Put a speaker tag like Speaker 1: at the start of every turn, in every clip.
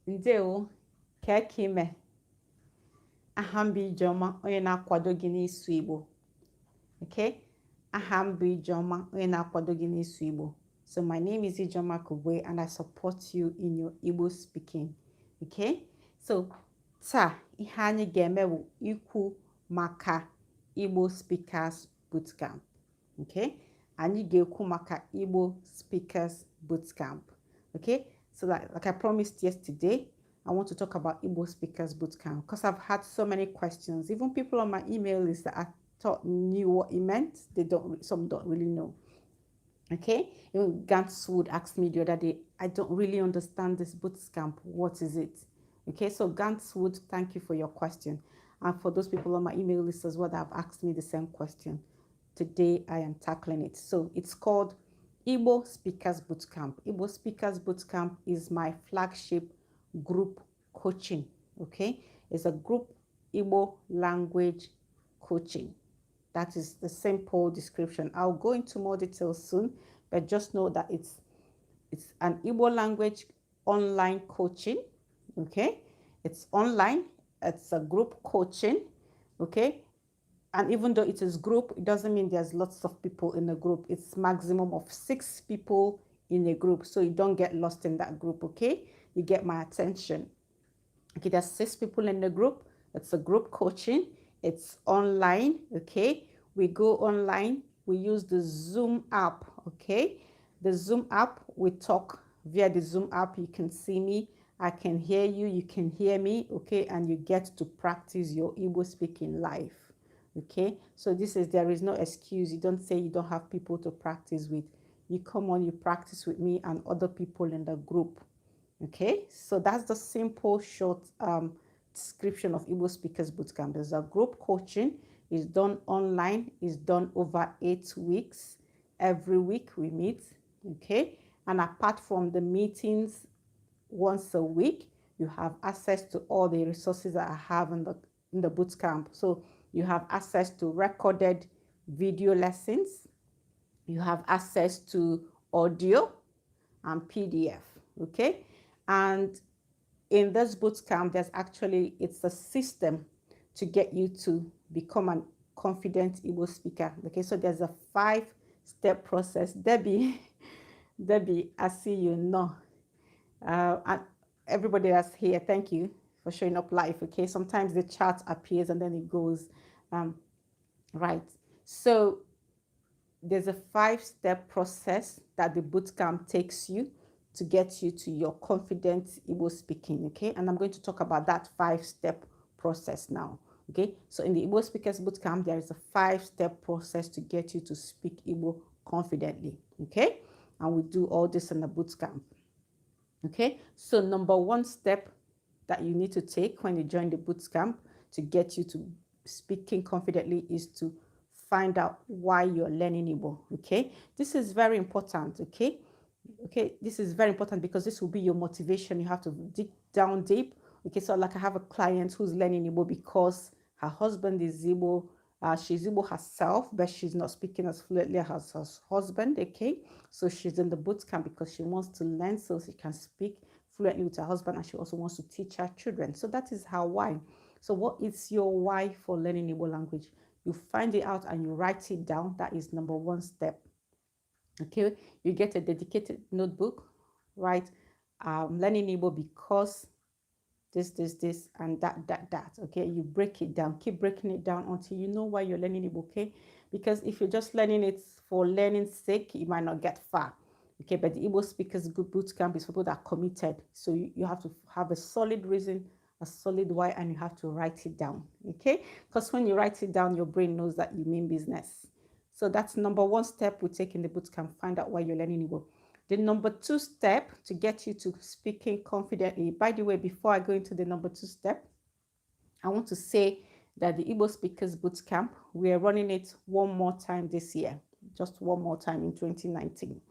Speaker 1: Ndeo kekime ahambi Ijoma onye na-akwado gị n'ịsụ Igbo. Okay? Ahambi Ijoma onye na-akwado gị n'ịsụ Igbo. So my name is Ijoma Kugwe and I support you in your Igbo speaking. Okay? So taa ihe anyị ga-eme bụ ikwu maka Igbo Speakers Bootcamp. Okay? Anyị ga-ekwu maka Igbo Speakers Bootcamp. Okay? So like I promised yesterday, I want to talk about Igbo Speakers Bootcamp because I've had so many questions. Even people on my email list that I thought knew what it meant, some don't really know. Okay, even Gantz would ask me the other day, I don't really understand this bootcamp. What is it? Okay, so Gantz would thank you for your question. And for those people on my email list as well that have asked me the same question, today I am tackling it. So it's called Igbo Speakers Bootcamp. Igbo Speakers Bootcamp is my flagship group coaching. Okay, it's a group Igbo language coaching. That is the simple description. I'll go into more details soon, but just know that it's an Igbo language online coaching. Okay, it's online. It's a group coaching. Okay, and even though it is group, it doesn't mean there's lots of people in a group. It's maximum of 6 people in a group, so you don't get lost in that group. Okay, you get my attention. Okay, there's 6 people in the group. It's a group coaching. It's online. Okay, we go online. We use the Zoom app. Okay, the Zoom app. We talk via the Zoom app. You can see me. I can hear you. You can hear me. Okay, and you get to practice your Igbo speaking live. Okay, so there is no excuse. You don't say you don't have people to practice with. You come on, you practice with me and other people in the group. Okay, so that's the simple short description of Igbo Speakers Bootcamp. There's a group coaching. It's done online. It's done over 8 weeks. Every week we meet. Okay, and apart from the meetings once a week, you have access to all the resources that I have in the bootcamp. So you have access to recorded video lessons. You have access to audio and PDF. Okay, and in this bootcamp, it's a system to get you to become a confident Igbo speaker. Okay, so there's a 5-step process. Debbie, I see you know. And everybody that's here, thank you for showing up live. Okay, sometimes the chat appears and then it goes. Right. So there's a 5-step process that the bootcamp takes you to get you to your confident Igbo speaking, okay? And I'm going to talk about that 5-step process now, okay? So in the Igbo Speakers Bootcamp, there is a 5-step process to get you to speak Igbo confidently, okay? And we do all this in the bootcamp, okay? So number 1 step that you need to take when you join the bootcamp to get you to speaking confidently is to find out why you're learning Igbo, okay? This is very important, okay? Okay, this is very important because this will be your motivation. You have to dig down deep. Okay, so like I have a client who's learning Igbo because her husband is Igbo. She's Igbo herself, but she's not speaking as fluently as her husband. Okay, so she's in the bootcamp because she wants to learn so she can speak fluently with her husband, and she also wants to teach her children. So that is her why. So what is your why for learning Igbo language? You find it out and you write it down. That is number 1 step. Okay, you get a dedicated notebook, right? Learning Igbo because this, and that. Okay, you break it down. Keep breaking it down until you know why you're learning Igbo, okay? Because if you're just learning it for learning's sake, you might not get far. Okay, but the Igbo Speakers Bootcamp is for people that are committed. So you have to have a solid reason, a solid why, and you have to write it down, okay? Because when you write it down, your brain knows that you mean business. So that's number 1 step we take in the bootcamp, find out why you're learning Igbo. The number 2 step to get you to speaking confidently. By the way, before I go into the number 2 step, I want to say that the Igbo Speakers Bootcamp, we are running it one more time this year, just one more time in 2019,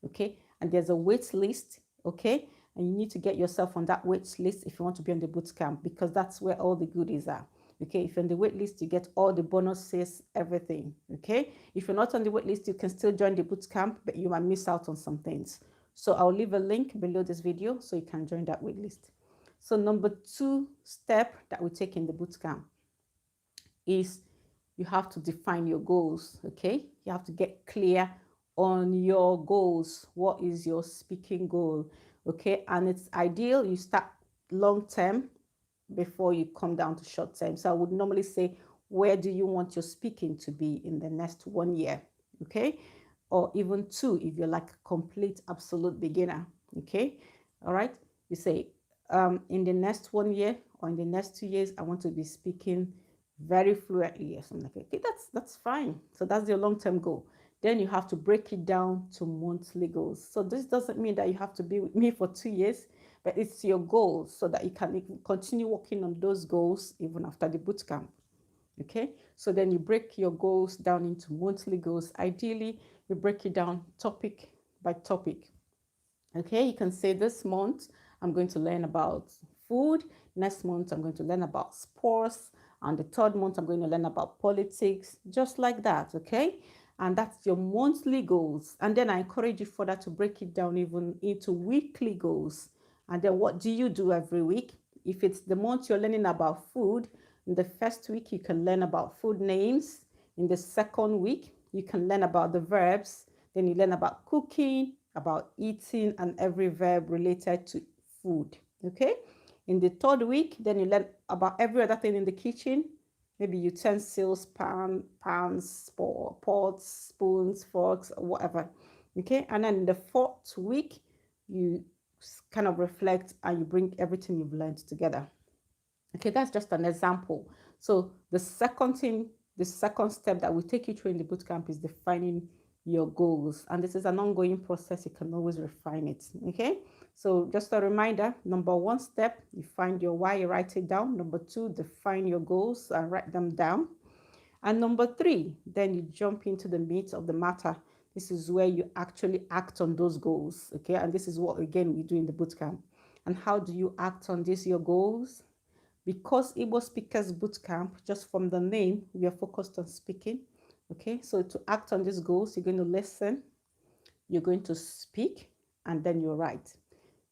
Speaker 1: okay? And there's a wait list, okay? And you need to get yourself on that wait list if you want to be on the bootcamp, because that's where all the goodies are. Okay, if you're on the wait list, you get all the bonuses, everything. Okay, if you're not on the wait list, you can still join the bootcamp, but you might miss out on some things. So I'll leave a link below this video so you can join that wait list. So number 2 step that we take in the bootcamp is you have to define your goals. Okay, you have to get clear on your goals. What is your speaking goal? Okay, and it's ideal you start long term before you come down to short term. So I would normally say, where do you want your speaking to be in the next 1 year? Okay, or even 2 if you're like a complete absolute beginner. Okay, all right, you say in the next 1 year or in the next 2 years I want to be speaking very fluently or something like that. Okay, that's fine. So that's your long-term goal. Then you have to break it down to monthly goals. So this doesn't mean that you have to be with me for 2 years, but it's your goal so that you can continue working on those goals even after the bootcamp. Okay, so then you break your goals down into monthly goals. Ideally, you break it down topic by topic. Okay, you can say this month I'm going to learn about food. Next month I'm going to learn about sports. And the third month I'm going to learn about politics, just like that. Okay, and that's your monthly goals. And then I encourage you further to break it down even into weekly goals. And then what do you do every week? If it's the month you're learning about food, in the first week you can learn about food names. In the second week you can learn about the verbs. Then you learn about cooking, about eating, and every verb related to food. Okay, in the third week then you learn about every other thing in the kitchen, maybe utensils, pans, pots, spoons, forks, whatever. Okay, and then in the fourth week you kind of reflect and you bring everything you've learned together. Okay, that's just an example. So the second step that we take you through in the bootcamp is defining your goals, and this is an ongoing process. You can always refine it. Okay, so just a reminder, number 1 step, you find your why, you write it down. Number 2, define your goals and write them down. And number 3, then you jump into the meat of the matter. This is where you actually act on those goals. Okay, and this is what again we do in the bootcamp. And how do you act on these your goals? Because Igbo Speakers Bootcamp, just from the name, we are focused on speaking. Okay, so to act on these goals, you're going to listen, you're going to speak, and then you write.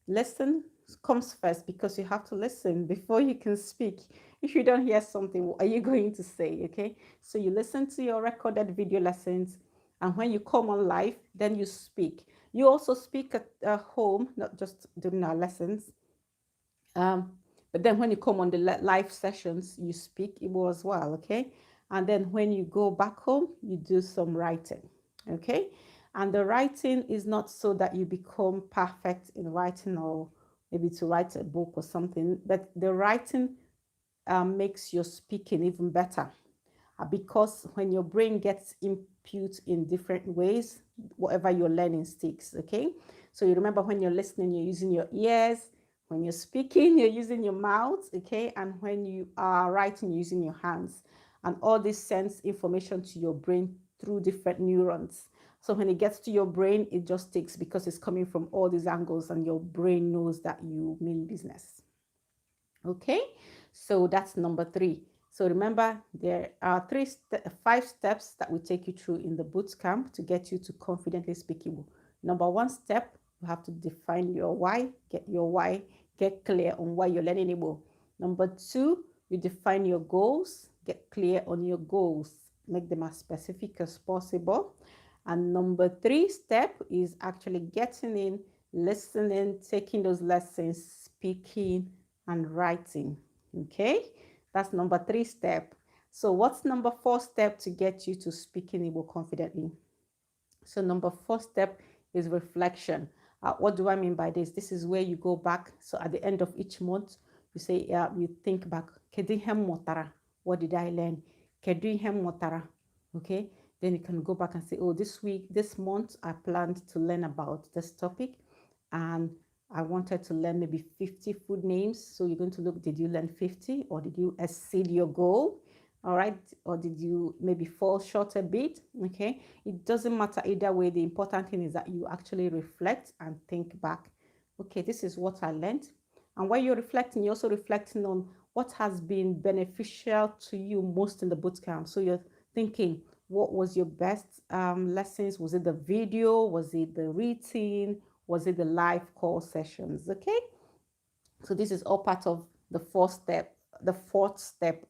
Speaker 1: Listen comes first because you have to listen before you can speak. If you don't hear something, what are you going to say? Okay, so you listen to your recorded video lessons, and when you come on live, then you speak. You also speak at home, not just during our lessons. But then when you come on the live sessions, you speak Igbo as well, okay? And then when you go back home, you do some writing, okay? And the writing is not so that you become perfect in writing or maybe to write a book or something, but the writing makes your speaking even better. Because when your brain gets input in different ways, whatever you're learning sticks, okay? So you remember when you're listening, you're using your ears. When you're speaking, you're using your mouth, okay? And when you are writing, you're using your hands. And all this sends information to your brain through different neurons. So when it gets to your brain, it just sticks because it's coming from all these angles and your brain knows that you mean business. Okay, so that's number 3. So remember, there are 5 steps that we take you through in the bootcamp to get you to confidently speak Igbo. Number 1 step, you have to define your why, get clear on why you're learning Igbo. Number 2, you define your goals, get clear on your goals, make them as specific as possible. And number 3 step is actually getting in, listening, taking those lessons, speaking, and writing. Okay, that's number 3 step. So what's number 4 step to get you to speaking Igbo confidently? So number 4 step is reflection. What do I mean by this? This is where you go back. So at the end of each month, you say, you think back. What did I learn? Okay, then you can go back and say, oh, this month, I planned to learn about this topic, and I wanted to learn maybe 50 food names. So you're going to look, did you learn 50 or did you exceed your goal? All right, or did you maybe fall short a bit? Okay, it doesn't matter either way. The important thing is that you actually reflect and think back. Okay, this is what I learned. And while you're reflecting, you're also reflecting on what has been beneficial to you most in the bootcamp. So you're thinking, what was your best lessons? Was it the video? Was it the reading? Was it the live call sessions? Okay, So this is all part of the fourth step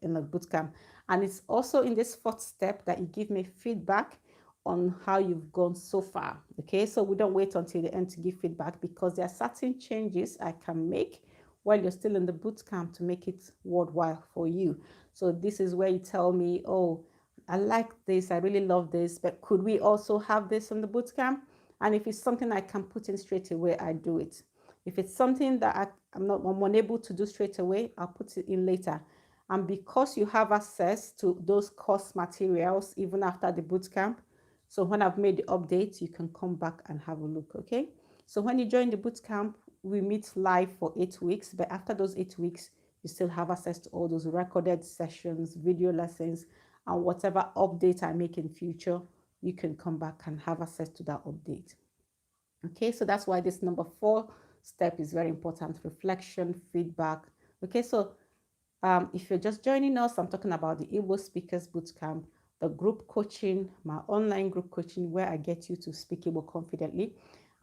Speaker 1: in the bootcamp. And it's also in this fourth step that you give me feedback on how you've gone so far. Okay, so we don't wait until the end to give feedback, because there are certain changes I can make while you're still in the bootcamp to make it worthwhile for you. So this is where you tell me, oh, I like this, I really love this, but could we also have this in the bootcamp? And if it's something I can put in straight away, I do it. If it's something that I'm unable to do straight away, I'll put it in later. And because you have access to those course materials even after the bootcamp, so when I've made the updates, you can come back and have a look, okay? So when you join the bootcamp, we meet live for 8 weeks, but after those 8 weeks, you still have access to all those recorded sessions, video lessons, and whatever update I make in future, you can come back and have access to that update. Okay, so that's why this number 4 step is very important: reflection, feedback. Okay, so if you're just joining us, I'm talking about the Igbo Speakers Bootcamp, the group coaching, my online group coaching, where I get you to speak Igbo confidently.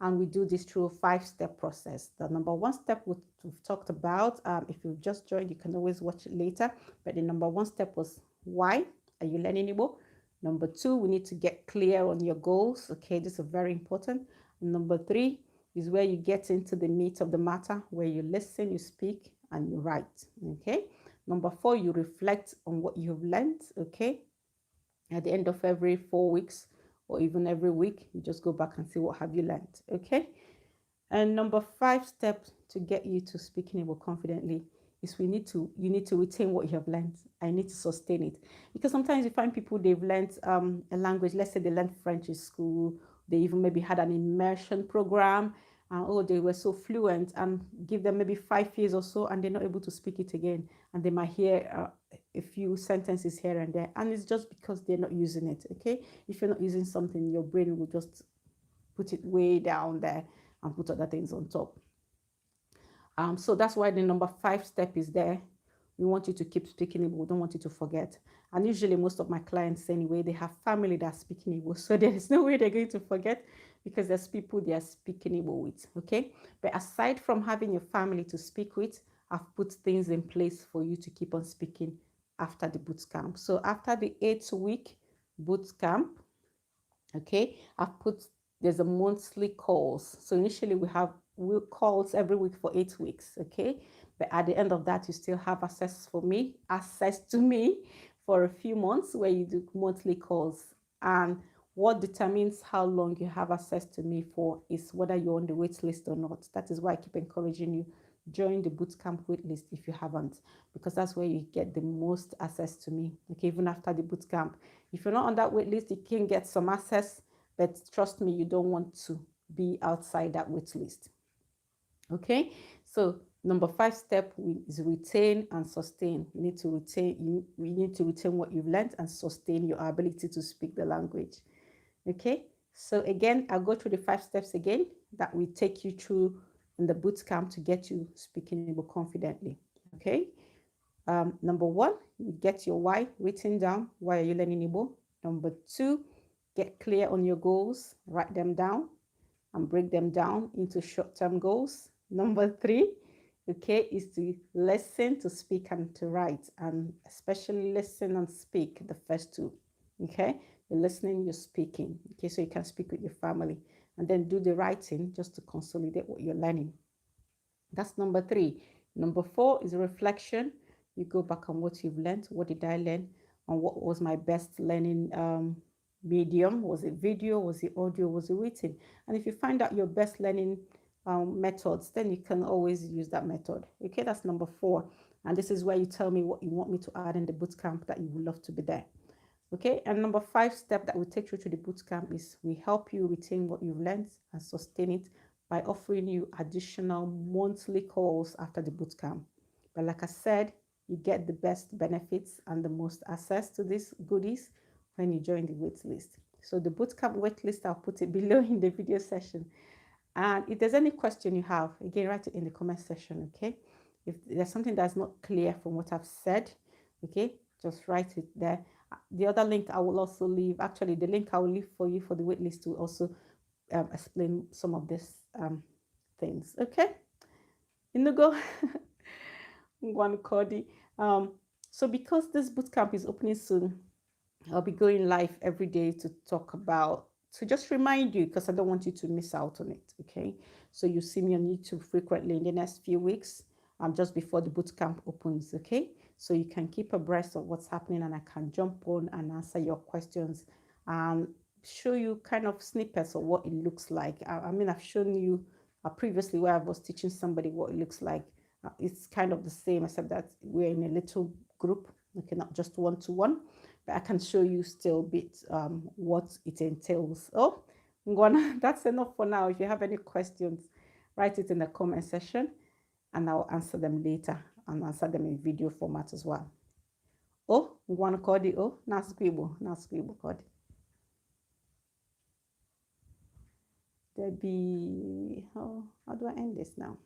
Speaker 1: And we do this through a 5-step process. The number 1 step we've talked about, if you've just joined, you can always watch it later. But the number 1 step was, why are you learning Igbo? Number 2, we need to get clear on your goals. Okay, this is very important. Number 3 is where you get into the meat of the matter, where you listen, you speak, and you write. Okay. Number 4, you reflect on what you've learned. Okay. At the end of every 4 weeks or even every week, you just go back and see what have you learned. Okay. And number 5 step to get you to speaking Igbo confidently is you need to retain what you have learned. I need to sustain it, because sometimes you find people, they've learned a language. Let's say they learned French in school, they even maybe had an immersion program, and oh, they were so fluent, and give them maybe 5 years or so, and they're not able to speak it again, and they might hear a few sentences here and there, and it's just because they're not using it. Okay, if you're not using something, your brain will just put it way down there and put other things on top. So that's why the number 5 step is there. We want you to keep speaking Igbo. We don't want you to forget. And usually most of my clients anyway, they have family that's speaking Igbo. So there is no way they're going to forget, because there's people they are speaking Igbo with, okay? But aside from having your family to speak with, I've put things in place for you to keep on speaking after the boot camp. So after the 8-week boot camp, okay, there's a monthly calls. So initially we have calls every week for 8 weeks, okay? But at the end of that, you still have access to me for a few months, where you do monthly calls. And what determines how long you have access to me for is whether you're on the wait list or not. That is why I keep encouraging you, join the bootcamp wait list if you haven't, because that's where you get the most access to me, okay, even after the bootcamp. If you're not on that wait list, you can get some access, but trust me, you don't want to be outside that wait list. Okay, so number 5 step is retain and sustain. You need to retain what you've learned and sustain your ability to speak the language. Okay, so again, I'll go through the 5 steps again that we take you through in the bootcamp to get you speaking Igbo confidently. Okay, number 1, you get your why written down. Why are you learning Igbo? Number 2, get clear on your goals, write them down and break them down into short-term goals. Number 3, okay, is to listen, to speak, and to write, and especially listen and speak, the first 2. Okay, you're listening, you're speaking, okay, so you can speak with your family, and then do the writing just to consolidate what you're learning. That's number 3. Number 4 is a reflection. You go back on what you've learned. What did I learn? And what was my best learning medium? Was it video? Was it audio? Was it written? And if you find out your best learning methods, then you can always use that method. Okay, that's number 4. And this is where you tell me what you want me to add in the bootcamp, that you would love to be there. Okay, and number 5 step that we take you to the bootcamp is we help you retain what you've learned and sustain it by offering you additional monthly calls after the bootcamp. But like I said, you get the best benefits and the most access to these goodies when you join the wait list. So the bootcamp wait list, I'll put it below in the video session. And if there's any question you have, again, write it in the comment section, okay? If there's something that's not clear from what I've said, okay, just write it there. The other link I will also leave, actually the link I will leave for you for the wait list to also explain some of these things, okay? Inugo. One Cody. So because this bootcamp is opening soon, I'll be going live every day to talk about, to just remind you, because I don't want you to miss out on it. Okay. So you see me on YouTube frequently in the next few weeks, just before the bootcamp opens. Okay. So you can keep abreast of what's happening, and I can jump on and answer your questions and show you kind of snippets of what it looks like. I mean, I've shown you previously where I was teaching somebody what it looks like. It's kind of the same, except that we're in a little group, okay, not just one-to-one, but I can show you still a bit what it entails. Oh, Ngwana, that's enough for now. If you have any questions, write it in the comment section and I'll answer them later and answer them in video format as well. Oh, Ngwana Kodi, oh, Nasquibo Kodi. Debbie, how do I end this now?